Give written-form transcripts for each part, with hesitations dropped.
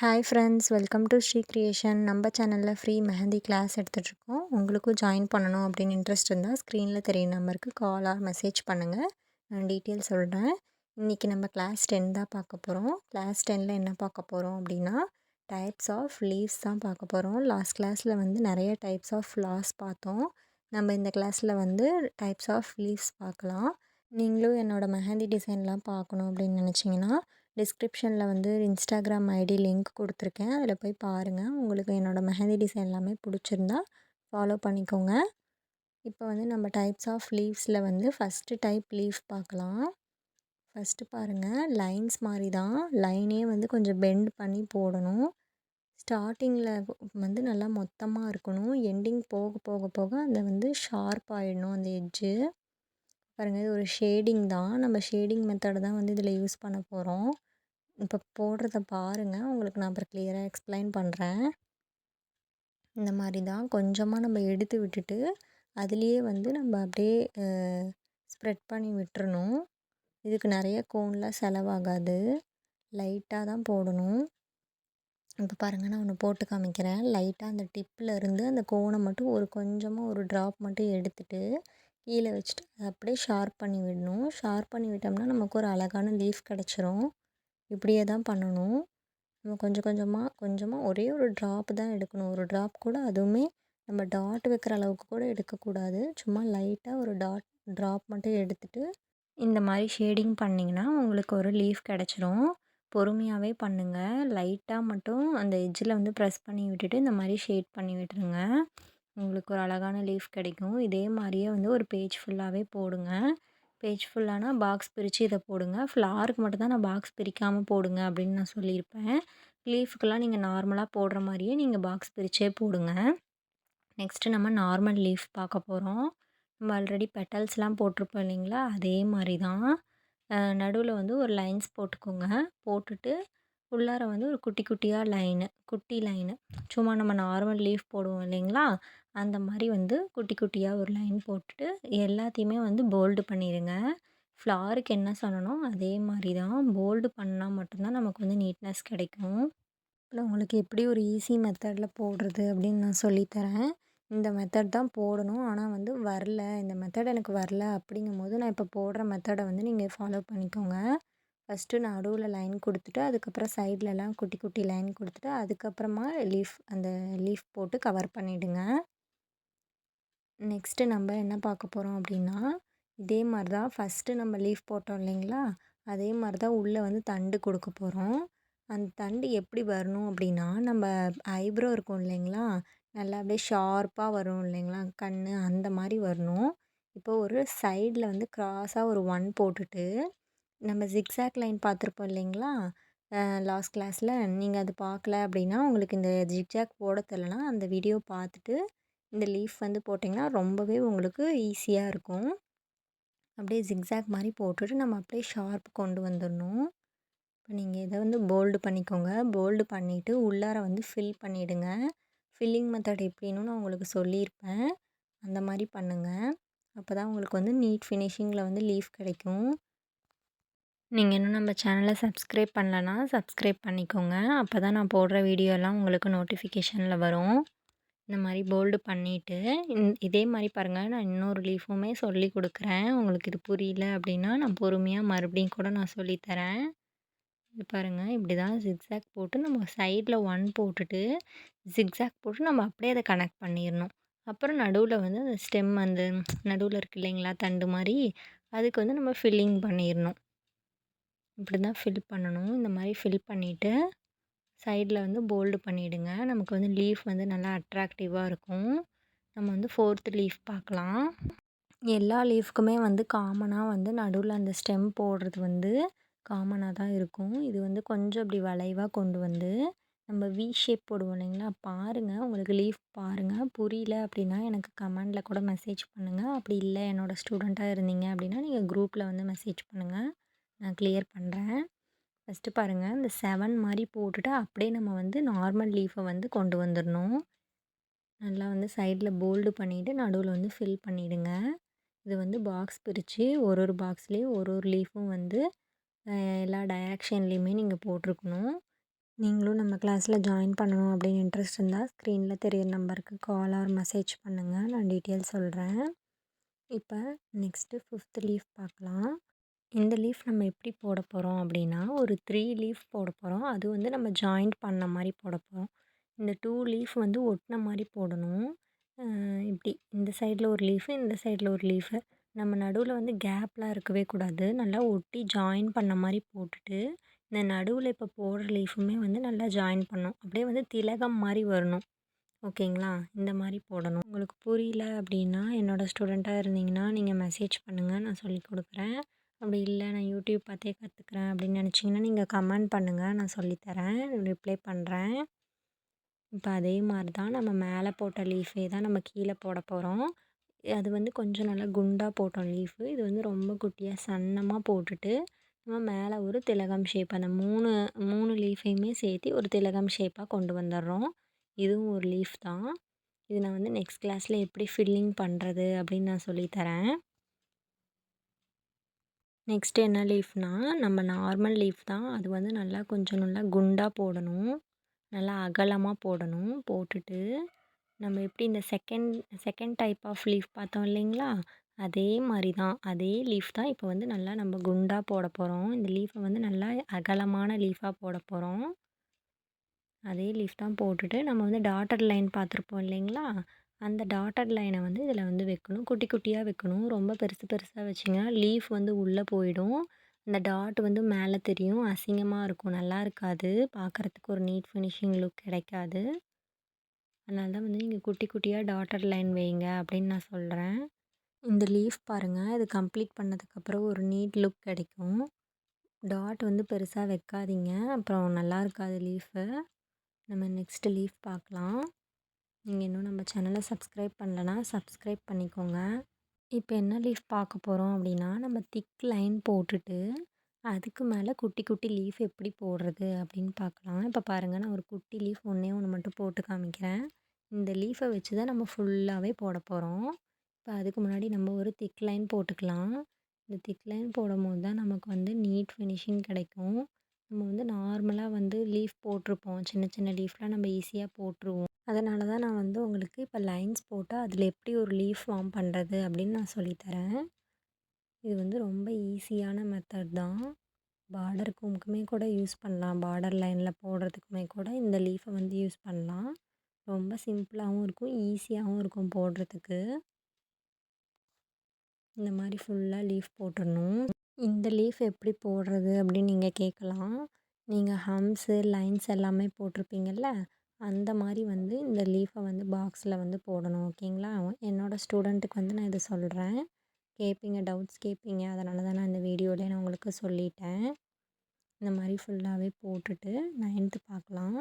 Hi friends, welcome to Sri creation. நம்ம சேனலில் free mehndi class எடுத்துகிட்ருக்கோம். உங்களுக்கும் ஜாயின் பண்ணணும் அப்படின்னு இன்ட்ரெஸ்ட் இருந்தால் ஸ்க்ரீனில் தெரிய நம்பருக்கு கால் ஆர் மெசேஜ் பண்ணுங்கள். நான் டீட்டெயில் சொல்கிறேன். இன்றைக்கி நம்ம கிளாஸ் 10 தான் பார்க்க போகிறோம். கிளாஸ் 10ல் என்ன பார்க்க போகிறோம் அப்படின்னா டைப்ஸ் ஆஃப் லீவ்ஸ் தான் பார்க்க போகிறோம். லாஸ்ட் கிளாஸில் வந்து நிறைய டைப்ஸ் ஆஃப் ஃப்ளார்ஸ் பார்த்தோம். நம்ம இந்த கிளாஸில் வந்து டைப்ஸ் ஆஃப் லீவ்ஸ் பார்க்கலாம். நீங்களும் என்னோடய மெஹந்தி டிசைன்லாம் பார்க்கணும் அப்படின்னு நினச்சிங்கன்னா டிஸ்கிரிப்ஷனில் வந்து இன்ஸ்டாகிராம் ஐடி லிங்க் கொடுத்துருக்கேன். அதில் போய் பாருங்கள். உங்களுக்கு என்னோடய மெஹந்தி டிசைன் எல்லாமே பிடிச்சிருந்தா ஃபாலோ பண்ணிக்கோங்க. இப்போ வந்து நம்ம டைப்ஸ் ஆஃப் லீவ்ஸில் வந்து ஃபஸ்ட்டு டைப் லீஃப் பார்க்கலாம். ஃபஸ்ட்டு பாருங்கள், லைன்ஸ் மாதிரி தான். லைனே வந்து கொஞ்சம் பெண்ட் பண்ணி போடணும். ஸ்டார்டிங்கில் வந்து நல்லா மொத்தமாக இருக்கணும். எண்டிங் போக போக போக அந்த வந்து ஷார்ப் ஆகிடணும் அந்த எட்ஜு. பாருங்கள், இது ஒரு ஷேடிங் தான். நம்ம ஷேடிங் மெத்தட் தான் வந்து இதில் யூஸ் பண்ண போகிறோம். இப்போ போடுறத பாருங்கள், உங்களுக்கு நான் அப்புறம் கிளியராக எக்ஸ்பிளைன் பண்ணுறேன். இந்த மாதிரி தான் கொஞ்சமாக நம்ம எடுத்து விட்டுட்டு அதுலேயே வந்து நம்ம அப்படியே ஸ்ப்ரெட் பண்ணி விட்டுறணும். இதுக்கு நிறைய கோன்லாம் செலவாகாது, லைட்டாக தான் போடணும். இப்போ பாருங்கள், நான் ஒன்று போட்டு காமிக்கிறேன். லைட்டாக அந்த டிப்பில் இருந்து அந்த கோனை மட்டும் கொஞ்சமாக ஒரு ட்ராப் மட்டும் எடுத்துகிட்டு கீழே வச்சுட்டு அதை அப்படியே ஷார்ப் பண்ணி விடணும். ஷார்ப் பண்ணி விட்டோம்னா நமக்கு ஒரு அழகான லீஃப் கிடச்சிரும். இப்படியே தான் பண்ணணும். நம்ம கொஞ்சமாக ஒரே ஒரு ட்ராப் தான் எடுக்கணும். ஒரு ட்ராப் கூட, அதுவுமே நம்ம டாட் வைக்கிற அளவுக்கு கூட எடுக்கக்கூடாது. சும்மா லைட்டாக ஒரு ட்ராப் மட்டும் எடுத்துகிட்டு இந்த மாதிரி ஷேடிங் பண்ணிங்கன்னா உங்களுக்கு ஒரு லீஃப் கிடச்சிரும். பொறுமையாகவே பண்ணுங்கள். லைட்டாக மட்டும் அந்த எட்ஜில் வந்து ப்ரெஸ் பண்ணி விட்டுட்டு இந்த மாதிரி ஷேட் பண்ணி விட்டுருங்க. உங்களுக்கு ஒரு அழகான லீஃப் கிடைக்கும். இதே மாதிரியே வந்து ஒரு பேஜ் ஃபுல்லாகவே போடுங்க. பேஜ் ஃபுல்லானா பாக்ஸ் பிரித்து இதை போடுங்க. ஃப்ளாருக்கு மட்டும் தான் நான் பாக்ஸ் பிரிக்காமல் போடுங்க அப்படின்னு நான் சொல்லியிருப்பேன். லீஃபுக்கெல்லாம் நீங்கள் நார்மலாக போடுற மாதிரியே நீங்கள் பாக்ஸ் பிரித்தே போடுங்க. நெக்ஸ்ட்டு நம்ம நார்மல் லீஃப் பார்க்க போகிறோம். நம்ம ஆல்ரெடி பெட்டல்ஸ்லாம் போட்டிருப்போம் இல்லைங்களா, அதே மாதிரி தான். நடுவில் வந்து ஒரு லைன்ஸ் போட்டுக்கோங்க. போட்டுட்டு உள்ளார வந்து ஒரு குட்டி லைனு சும்மா நம்ம நார்மல் லீஃப் போடுவோம் இல்லைங்களா, அந்த மாதிரி வந்து குட்டி குட்டியாக ஒரு லைன் போட்டுட்டு எல்லாத்தையுமே வந்து போல்டு பண்ணிடுங்க. ஃப்ளாருக்கு என்ன சொன்னனோ அதே மாதிரி தான். போல்டு பண்ணால் மட்டும்தான் நமக்கு வந்து நீட்னஸ் கிடைக்கும். இப்போ உங்களுக்கு எப்படி ஒரு ஈஸி மெத்தடில் போடுறது அப்படின்னு நான் சொல்லித்தரேன். இந்த மெத்தட் தான் போடணும், ஆனால் வந்து வரல, இந்த மெத்தட் எனக்கு வரல அப்படிங்கும்போது நான் இப்போ போடுற மெத்தடை வந்து நீங்கள் ஃபாலோ பண்ணிக்கோங்க. ஃபஸ்ட்டு நடுவில் லைன் கொடுத்துட்டு அதுக்கப்புறம் சைட்லலாம் குட்டி குட்டி லைன் கொடுத்துட்டு அதுக்கப்புறமா அந்த லீஃப் போட்டு கவர் பண்ணிவிடுங்க. நெக்ஸ்ட்டு நம்ம என்ன பார்க்க போகிறோம் அப்படின்னா, இதே மாதிரி தான் ஃபஸ்ட்டு நம்ம லீஃப் போட்டோம் இல்லைங்களா, அதே மாதிரி தான் உள்ளே வந்து தண்டு கொடுக்க போகிறோம். அந்த தண்டு எப்படி வரணும் அப்படின்னா, நம்ம ஐப்ரோ இருக்கும் இல்லைங்களா, நல்லா அப்படியே ஷார்ப்பாக வரும் இல்லைங்களா கண், அந்த மாதிரி வரணும். இப்போ ஒரு சைடில் வந்து க்ராஸாக ஒரு 1 போட்டுட்டு நம்ம ஜிக்ஸாக் லைன் பார்த்துருப்போம் இல்லைங்களா, லாஸ்ட் கிளாஸில். நீங்கள் அது பார்க்கல அப்படின்னா உங்களுக்கு இந்த ஜிக்ஸாக் போட தெரியலனா அந்த வீடியோ பார்த்துட்டு இந்த லீஃப் வந்து போட்டிங்கன்னா ரொம்பவே உங்களுக்கு ஈஸியாக இருக்கும். அப்படியே ஜிக்ஸாக் மாதிரி போட்டுட்டு நம்ம அப்படியே ஷார்ப் கொண்டு வந்துடணும். இப்போ நீங்கள் இதை வந்து போல்டு பண்ணிக்கோங்க. போல்டு பண்ணிவிட்டு உள்ளார வந்து ஃபில் பண்ணிவிடுங்க. ஃபில்லிங் மெத்தட் எப்படின்னு நான் உங்களுக்கு சொல்லியிருப்பேன். அந்த மாதிரி பண்ணுங்கள். அப்போ தான் உங்களுக்கு வந்து நீட் ஃபினிஷிங்கில் வந்து லீஃப் கிடைக்கும். நீங்கள் இன்னும் நம்ம சேனலை சப்ஸ்கிரைப் பண்ணலன்னா சப்ஸ்கிரைப் பண்ணிக்கோங்க. அப்போ தான் நான் போடுற வீடியோலாம் உங்களுக்கு நோட்டிஃபிகேஷனில் வரும். இந்த மாதிரி போல்டு பண்ணிவிட்டு இதே மாதிரி பாருங்கள், நான் இன்னொரு லீஃபுமே சொல்லி கொடுக்குறேன். உங்களுக்கு இது புரியல அப்படின்னா நான் பொறுமையாக மறுபடியும் கூட நான் சொல்லித்தரேன். இது பாருங்கள், இப்படி தான் ஜிக்ஸாக் போட்டு நம்ம சைடில் 1 போட்டுட்டு ஜிக்ஸாக் போட்டு நம்ம அப்படியே அதை கனெக்ட் பண்ணிடணும். அப்புறம் நடுவில் வந்து அந்த ஸ்டெம் அந்த நடுவில் இருக்குது இல்லைங்களா தண்டு மாதிரி, அதுக்கு வந்து நம்ம ஃபில்லிங் பண்ணிடணும். இப்படி தான் ஃபில் பண்ணணும். இந்த மாதிரி ஃபில் பண்ணிவிட்டு சைடில் வந்து போல்டு பண்ணிவிடுங்க. நமக்கு வந்து லீஃப் வந்து நல்லா அட்ராக்டிவாக இருக்கும். நம்ம வந்து 4th லீஃப் பார்க்கலாம். எல்லா லீஃப்க்குமே வந்து காமனாக வந்து நடுவில் அந்த ஸ்டெம் போடுறது வந்து காமனாக தான் இருக்கும். இது வந்து கொஞ்சம் இப்படி வளைவாக கொண்டு வந்து நம்ம வி ஷேப் போடுவோம் இல்லைங்களா, பாருங்கள். உங்களுக்கு லீஃப் பாருங்கள், புரியல அப்படின்னா எனக்கு கமெண்டில் கூட மெசேஜ் பண்ணுங்கள். அப்படி இல்லை என்னோடய ஸ்டூடெண்ட்டாக இருந்தீங்க அப்படின்னா நீங்கள் குரூப்பில் வந்து மெசேஜ் பண்ணுங்கள், நான் கிளியர் பண்ணுறேன். ஃபஸ்ட்டு பாருங்கள், இந்த 7 மாதிரி போட்டுட்டு அப்படியே நம்ம வந்து நார்மல் லீஃபை வந்து கொண்டு வந்துடணும். நல்லா வந்து சைடில் போல்டு பண்ணிவிட்டு நடுவில் வந்து ஃபில் பண்ணிவிடுங்க. இது வந்து பாக்ஸ் பிரித்து ஒரு பாக்ஸ்லேயும் ஒரு லீஃபும் வந்து எல்லா டைரக்ஷன்லேயுமே நீங்கள் போட்டிருக்கணும். நீங்களும் நம்ம கிளாஸில் ஜாயின் பண்ணணும் அப்படின்னு இன்ட்ரெஸ்ட் இருந்தால் ஸ்க்ரீனில் தெரியிற நம்பருக்கு கால் ஆர் மெசேஜ் பண்ணுங்கள். நான் டீட்டெயில் சொல்கிறேன். இப்போ நெக்ஸ்ட்டு 5th லீஃப் பார்க்கலாம். இந்த லீஃப் நம்ம எப்படி போட போகிறோம் அப்படின்னா, ஒரு 3 லீஃப் போட போகிறோம். அது வந்து நம்ம ஜாயிண்ட் பண்ண மாதிரி போட போகிறோம். இந்த 2 லீஃப் வந்து ஒட்டின மாதிரி போடணும். இப்படி இந்த சைடில் ஒரு லீஃபு, இந்த சைடில் ஒரு லீஃபு. நம்ம நடுவில் வந்து கேப்லாம் இருக்கவே கூடாது. நல்லா ஒட்டி ஜாயின் பண்ண மாதிரி போட்டுட்டு, இந்த நடுவில் இப்போ போடுற லீஃபுமே வந்து நல்லா ஜாயின் பண்ணணும். அப்படியே வந்து திலகம் மாதிரி வரணும். ஓகேங்களா? இந்த மாதிரி போடணும். உங்களுக்கு புரியல அப்படின்னா, என்னோடய ஸ்டூடெண்ட்டாக இருந்தீங்கன்னா, நீங்கள் மெசேஜ் பண்ணுங்கள். நான் சொல்லிக் கொடுக்குறேன். அப்படி இல்லை நான் யூடியூப் பார்த்தே கற்றுக்குறேன் அப்படின்னு நினச்சிங்கன்னா, நீங்கள் கமெண்ட் பண்ணுங்கள். நான் சொல்லித்தரேன். ரிப்ளை பண்ணுறேன். இப்போ அதே மாதிரி தான் நம்ம மேலே போட்ட லீஃபே தான் நம்ம கீழே போட போகிறோம். அது வந்து கொஞ்சம் நல்லா குண்டாக போட்டோம் லீஃபு. இது வந்து ரொம்ப குட்டியாக சன்னமாக போட்டுட்டு, நம்ம மேலே ஒரு திலகம் ஷேப் அந்த 3 லீஃபையுமே சேர்த்து ஒரு திலகம் ஷேப்பாக கொண்டு வந்துடுறோம். இதுவும் ஒரு லீஃப் தான். இது நான் வந்து நெக்ஸ்ட் கிளாஸில் எப்படி ஃபில்லிங் பண்ணுறது அப்படின்னு நான் சொல்லித்தரேன். நெக்ஸ்ட்டு என்ன லீஃப்னா, நம்ம நார்மல் லீஃப் தான். அது வந்து நல்லா கொஞ்சம் நல்லா குண்டாக போடணும். நல்லா அகலமாக போடணும். போட்டுட்டு நம்ம எப்படி இந்த செகண்ட் டைப் ஆஃப் லீஃப் பார்த்தோம் இல்லைங்களா? அதே மாரி தான். அதே லீஃப் தான் இப்போ வந்து நல்லா நம்ம குண்டா போட போகிறோம். இந்த லீஃபை வந்து நல்லா அகலமான லீஃபாக போட போகிறோம். அதே லீஃப் தான் போட்டுட்டு நம்ம வந்து டாட்டட் லைன் பார்த்துருப்போம் இல்லைங்களா? அந்த டாட்டட் லைனை வந்து இதில் வந்து வைக்கணும். குட்டி குட்டியாக வைக்கணும். ரொம்ப பெருசு பெருசாக வச்சிங்கன்னா லீஃப் வந்து உள்ளே போயிடும். அந்த டாட் வந்து மேலே தெரியும். அசிங்கமாக இருக்கும். நல்லா இருக்காது. பார்க்குறதுக்கு ஒரு நீட் ஃபினிஷிங் லுக் கிடைக்காது. அதனால தான் வந்து நீங்கள் குட்டி குட்டியாக டாட்டட் லைன் வைங்க அப்படின்னு நான் சொல்கிறேன். இந்த லீஃப் பாருங்கள். இது கம்ப்ளீட் பண்ணதுக்கப்புறம் ஒரு நீட் லுக் கிடைக்கும். டாட் வந்து பெருசாக வைக்காதீங்க. அப்புறம் நல்லா இருக்காது லீஃபு. நம்ம நெக்ஸ்ட்டு லீஃப் பார்க்கலாம். நீங்கள் இன்னும் நம்ம சேனலை சப்ஸ்கிரைப் பண்ணலன்னா சப்ஸ்கிரைப் பண்ணிக்கோங்க. இப்போ என்ன லீஃப் பார்க்க போகிறோம் அப்படின்னா, நம்ம திக் லைன் போட்டுட்டு அதுக்கு மேலே குட்டி குட்டி லீஃப் எப்படி போடுறது அப்படின்னு பார்க்கலாம். இப்போ பாருங்கள், நான் ஒரு குட்டி லீஃப் ஒன்றே ஒன்று மட்டும் போட்டு காமிக்கிறேன். இந்த லீஃபை வச்சு தான் நம்ம ஃபுல்லாகவே போட போகிறோம். இப்போ அதுக்கு முன்னாடி நம்ம ஒரு திக் லைன் போட்டுக்கலாம். இந்த திக் லைன் போடும்போது தான் நமக்கு வந்து நீட் ஃபினிஷிங் கிடைக்கும். நம்ம வந்து நார்மலாக வந்து லீஃப் போட்டிருப்போம். சின்ன சின்ன லீஃப்லாம் நம்ம ஈஸியாக போட்டுருவோம். அதனால தான் நான் வந்து உங்களுக்கு இப்போ லைன்ஸ் போட்டால் அதில் எப்படி ஒரு லீஃப் ஃபார்ம் பண்ணுறது அப்படின்னு நான் சொல்லித்தரேன். இது வந்து ரொம்ப ஈஸியான மெத்தட் தான். பார்டருக்குமே கூட யூஸ் பண்ணலாம். பார்டர் லைனில் போடுறதுக்குமே கூட இந்த லீஃபை வந்து யூஸ் பண்ணலாம். ரொம்ப சிம்பிளாகவும் இருக்கும். ஈஸியாகவும் இருக்கும் போடுறதுக்கு. இந்த மாதிரி ஃபுல்லாக லீஃப் போட்டுடணும். இந்த லீஃப் எப்படி போடுறது அப்படின்னு நீங்கள் கேட்கலாம். நீங்கள் ஹம்ஸு லைன்ஸ் எல்லாமே போட்டிருப்பீங்கள்ல, அந்த மாதிரி வந்து இந்த லீஃபை வந்து பாக்ஸில் வந்து போடணும். ஓகேங்களா? என்னோடய ஸ்டூடெண்ட்டுக்கு வந்து நான் இதை சொல்கிறேன். கேட்பீங்க, டவுட்ஸ் கேட்பீங்க. அதனால தான் நான் இந்த வீடியோவிலே நான் உங்களுக்கு சொல்லிட்டேன். இந்த மாதிரி ஃபுல்லாகவே போட்டுட்டு 9th பார்க்கலாம்.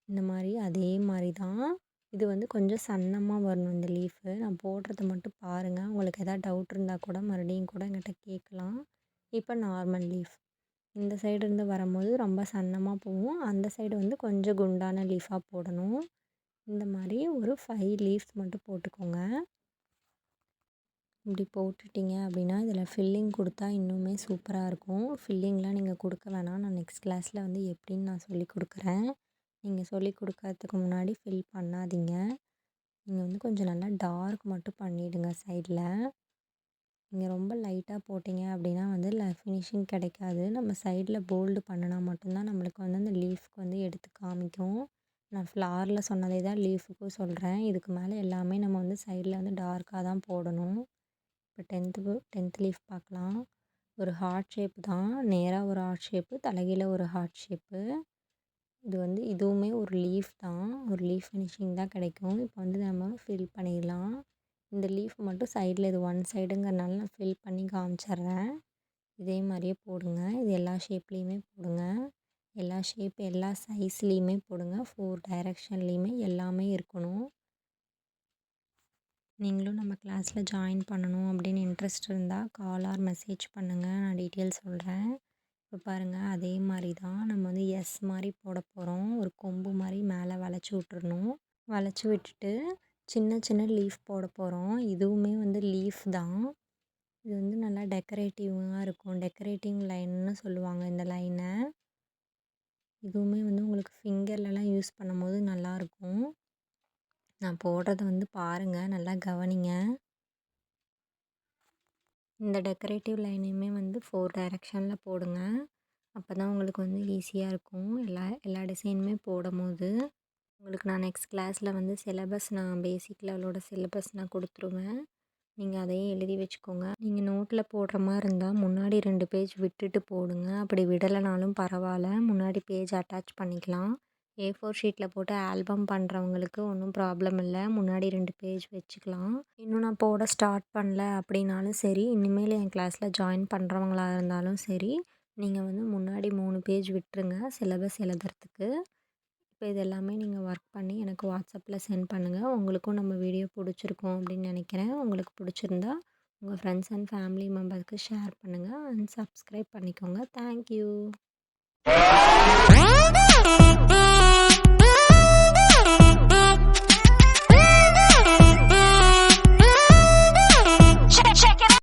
இந்த மாதிரி அதே மாதிரி தான். இது வந்து கொஞ்சம் சன்னமாக வரணும் இந்த லீஃபு. நான் போடுறத மட்டும் பாருங்கள். உங்களுக்கு எதாவது டவுட் இருந்தால் கூட மறுபடியும் கூட என்கிட்ட கேட்கலாம். இப்போ நார்மல் லீஃப். இந்த சைடு இருந்து வரும்போது ரொம்ப சன்னமாக போகும். அந்த சைடு வந்து கொஞ்சம் குண்டான லீஃபாக போடணும். இந்த மாதிரி ஒரு 5 லீஃப்ஸ் மட்டும் போட்டுக்கோங்க. இப்படி போட்டுட்டிங்க அப்படின்னா இதில் ஃபில்லிங் கொடுத்தா இன்னுமே சூப்பராக இருக்கும். ஃபில்லிங்லாம் நீங்கள் கொடுக்க வேணாம். நான் நெக்ஸ்ட் கிளாஸில் வந்து எப்படின்னு நான் சொல்லிக் கொடுக்குறேன். நீங்கள் சொல்லிக் கொடுக்கறதுக்கு முன்னாடி ஃபில் பண்ணாதீங்க. நீங்கள் வந்து கொஞ்சம் நல்லா டார்க் மட்டும் பண்ணிவிடுங்க சைடில். நீங்கள் ரொம்ப லைட்டாக போட்டிங்க அப்படின்னா வந்து ஃபினிஷிங் கிடைக்காது. நம்ம சைடில் போல்டு பண்ணினா மட்டும்தான் நம்மளுக்கு வந்து அந்த லீஃப்க்கு வந்து எடுத்து காமிக்கும். நான் ஃப்ளாரில் சொன்னதே தான் லீஃபுக்கும் சொல்கிறேன். இதுக்கு மேலே எல்லாமே நம்ம வந்து சைடில் வந்து டார்க்காக தான் போடணும். இப்போ 10th லீஃப் பார்க்கலாம். ஒரு ஹார்ட் ஷேப் தான். நேராக ஒரு ஹார்ட் ஷேப்பு, தலைகீழ ஒரு ஹார்ட் ஷேப்பு. இது வந்து இதுவுமே ஒரு லீஃப் தான். ஒரு லீஃப் ஃபினிஷிங் தான் கிடைக்கும். இப்போ வந்து நம்ம ஃபில் பண்ணிடலாம். இந்த லீஃப் மட்டும் சைடில் இது ஒன் சைடுங்கிறனால நான் ஃபில் பண்ணி காமிச்சிட்றேன். இதே மாதிரியே போடுங்க. இது எல்லா ஷேப்லேயுமே போடுங்க. எல்லா ஷேப் எல்லா சைஸ்லேயுமே போடுங்க. 4 டைரெக்ஷன்லேயுமே எல்லாமே இருக்கணும். நீங்களும் நம்ம கிளாஸில் ஜாயின் பண்ணணும் அப்படின்னு இன்ட்ரெஸ்ட் இருந்தால் கால் ஆர் மெசேஜ் பண்ணுங்கள். நான் டீட்டெயில் சொல்கிறேன். இப்போ பாருங்கள், அதே மாதிரி தான் நம்ம வந்து எஸ் மாதிரி போட போகிறோம். ஒரு கொம்பு மாதிரி மேலே வளைச்சி விட்டுறணும். வளைச்சி விட்டுட்டு சின்ன சின்ன லீஃப் போட போகிறோம். இதுவுமே வந்து லீஃப் தான். இது வந்து நல்லா டெக்கரேட்டிவாக இருக்கும். டெக்கரேட்டிங் லைன்னு சொல்லுவாங்க இந்த லைனை. இதுவுமே வந்து உங்களுக்கு ஃபிங்கர்லலாம் யூஸ் பண்ணும்போது நல்லாயிருக்கும். நான் போடுறத வந்து பாருங்கள், நல்லா கவனிங்க. இந்த டெக்கரேட்டிவ் லைனையுமே வந்து 4 டைரக்ஷனில் போடுங்க. அப்போ தான் உங்களுக்கு வந்து ஈஸியாக இருக்கும் எல்லா டிசைனுமே போடும்போது. உங்களுக்கு நான் நெக்ஸ்ட் கிளாஸில் வந்து சிலபஸ் நான் பேசிக் லெவலோட சிலபஸ் நான் கொடுத்துருவேன். நீங்கள் அதையும் எழுதி வச்சுக்கோங்க. நீங்கள் நோட்டில் போடுற மாதிரி இருந்தால் முன்னாடி 2 பேஜ் விட்டுட்டு போடுங்க. அப்படி விடலைனாலும் பரவாயில்ல, முன்னாடி பேஜ் அட்டாச் பண்ணிக்கலாம். A4 ஷீட்டில் போட்டு ஆல்பம் பண்ணுறவங்களுக்கு ஒன்றும் ப்ராப்ளம் இல்லை, முன்னாடி 2 பேஜ் வச்சுக்கலாம். இன்னும் நான் போட ஸ்டார்ட் பண்ணல அப்படின்னாலும் சரி, இனிமேல் என் கிளாஸில் ஜாயின் பண்ணுறவங்களா இருந்தாலும் சரி, நீங்கள் வந்து முன்னாடி 3 பேஜ் விட்டுருங்க சிலபஸ் எழுதுறதுக்கு. இப்போ இது எல்லாமே நீங்கள் ஒர்க் பண்ணி எனக்கு வாட்ஸ்அப்பில் சென்ட் பண்ணுங்கள். உங்களுக்கும் நம்ம வீடியோ பிடிச்சிருக்கும் அப்படின்னு நினைக்கிறேன். உங்களுக்கு பிடிச்சிருந்தா உங்கள் ஃப்ரெண்ட்ஸ் அண்ட் ஃபேமிலி மெம்பர்ஸ்க்கு ஷேர் பண்ணுங்கள் அண்ட் சப்ஸ்கிரைப் பண்ணிக்கோங்க. தேங்க்யூ.